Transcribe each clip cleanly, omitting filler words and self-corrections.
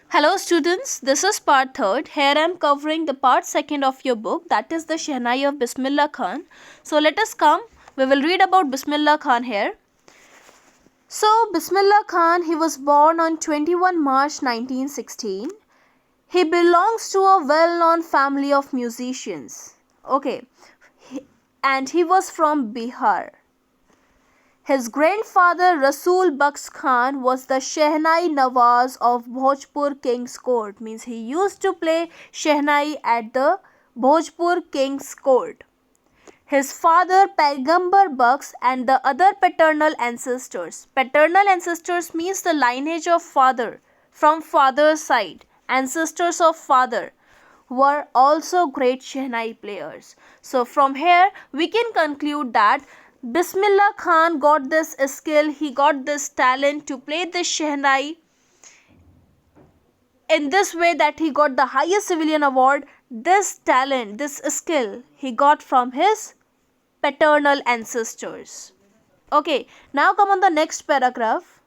Hello students, this is part 3rd. Here I am covering the part 2nd of your book, that is the Shehnai of Bismillah Khan. So let us come, we will read about Bismillah Khan here. So Bismillah Khan, he was born on 21 March 1916. He belongs to a well-known family of musicians. And he was from Bihar. His grandfather Rasul Baksh Khan was the Shehnai Nawaz of Bhojpur King's Court. Means he used to play Shehnai at the Bhojpur King's Court. His father Paigambar Baksh and the other paternal ancestors. Paternal ancestors means the lineage of father from father's side. Ancestors of father were also great Shehnai players. So from here we can conclude that Bismillah Khan got this skill, he got this talent to play the Shehnai in this way that he got the highest civilian award. This talent, this skill he got from his paternal ancestors. Okay, now come on the next paragraph.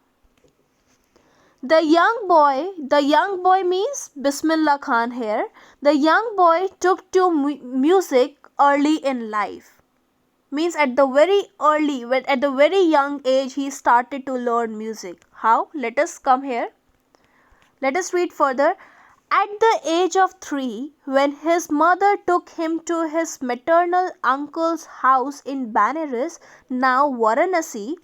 The young boy means Bismillah Khan here. The young boy took to music early in life. Means at the very young age he started to learn music. How? Let us come here. Let us read further. At the age of 3, when his mother took him to his maternal uncle's house in Banaras, now Varanasi,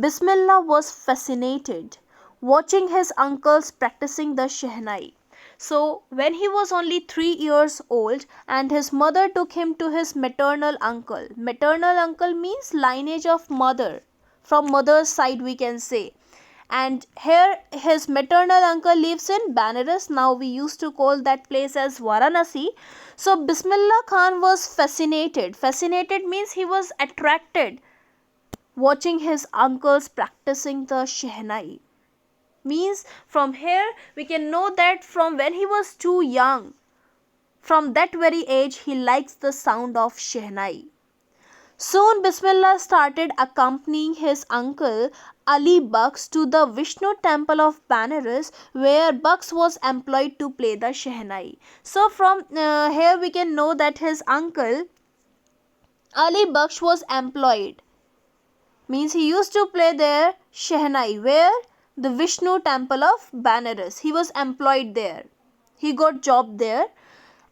Bismillah was fascinated watching his uncles practicing the Shehnai. So when he was only 3 years old and his mother took him to his maternal uncle. Maternal uncle means lineage of mother. From mother's side we can say. And here his maternal uncle lives in Banaras. Now we used to call that place as Varanasi. So Bismillah Khan was fascinated. Fascinated means he was attracted watching his uncles practicing the Shehnai. Means from here we can know that from when he was too young, from that very age he likes the sound of Shehnai. Soon Bismillah started accompanying his uncle Ali Baksh to the Vishnu temple of Banaras, where Baksh was employed to play the Shehnai. So from here we can know that his uncle Ali Baksh was employed. Means he used to play there Shehnai, where the Vishnu temple of Banaras. He was employed there. He got job there.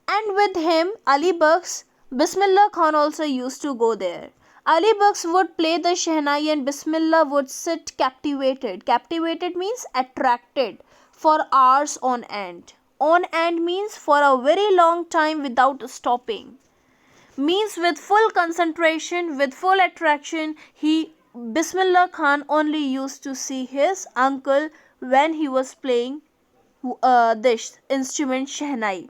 And with him, Ali Baksh, Bismillah Khan also used to go there. Ali Baksh would play the Shehnai and Bismillah would sit captivated. Captivated means attracted for hours on end. On end means for a very long time without stopping. Means with full concentration, with full attraction, Bismillah Khan only used to see his uncle when he was playing this instrument Shehnai.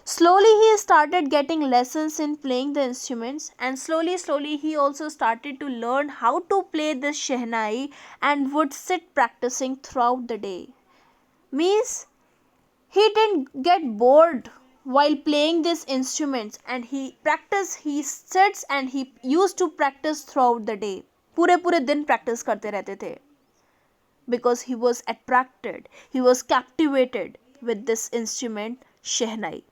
Slowly he started getting lessons in playing the instruments, and slowly he also started to learn how to play this Shehnai and would sit practicing throughout the day. Means he didn't get bored while playing these instruments, and he sits and he used to practice throughout the day. पूरे दिन practice करते रहते थे, because he was attracted, he was captivated with this instrument Shehnai.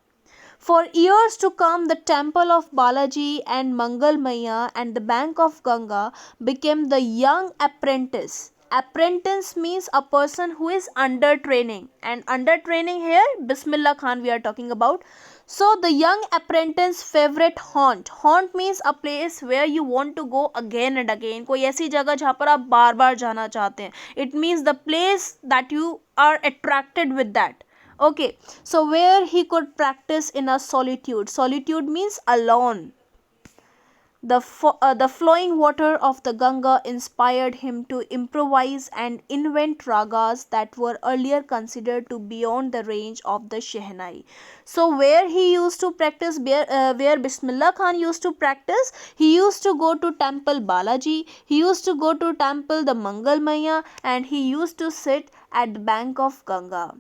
For years to come, the temple of Balaji and Mangal Maya and the bank of Ganga became the young apprentice. Apprentice means a person who is under training, and under training here Bismillah Khan we are talking about. So the young apprentice favorite haunt. Haunt means a place where you want to go again and again. कोई ऐसी जगह जहाँ पर आप बार बार जाना चाहते हैं. It means the place that you are attracted with that. Okay, so where he could practice in a solitude. Solitude means alone. The flowing water of the Ganga inspired him to improvise and invent ragas that were earlier considered to beyond the range of the Shehnai. So where he used to practice, where Bismillah Khan used to practice, he used to go to temple Balaji, he used to go to temple the Mangal Maya, and he used to sit at the bank of Ganga.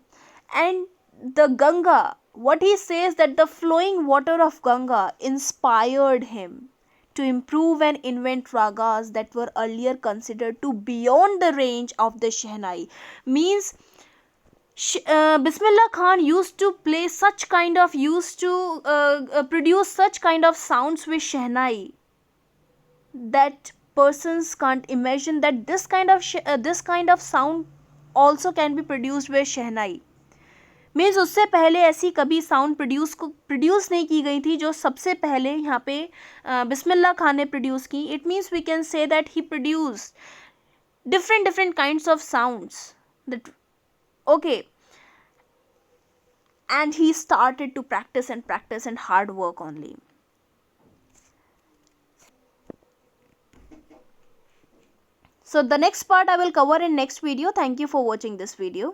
And the Ganga, what he says that the flowing water of Ganga inspired him to improve and invent ragas that were earlier considered to beyond the range of the Shehnai. Means Bismillah Khan used to produce such kind of sounds with Shehnai that persons can't imagine that this kind of sound also can be produced with Shehnai. Means उससे पहले ऐसी कभी sound produce नहीं की गई थी जो सबसे पहले यहाँ पे बिस्मिल्लाह खान ने प्रोड्यूस की. It means we can say that he produce different kinds of sounds that okay, and he started to practice and hard work only. So the next part I will cover in next video. Thank you for watching this video.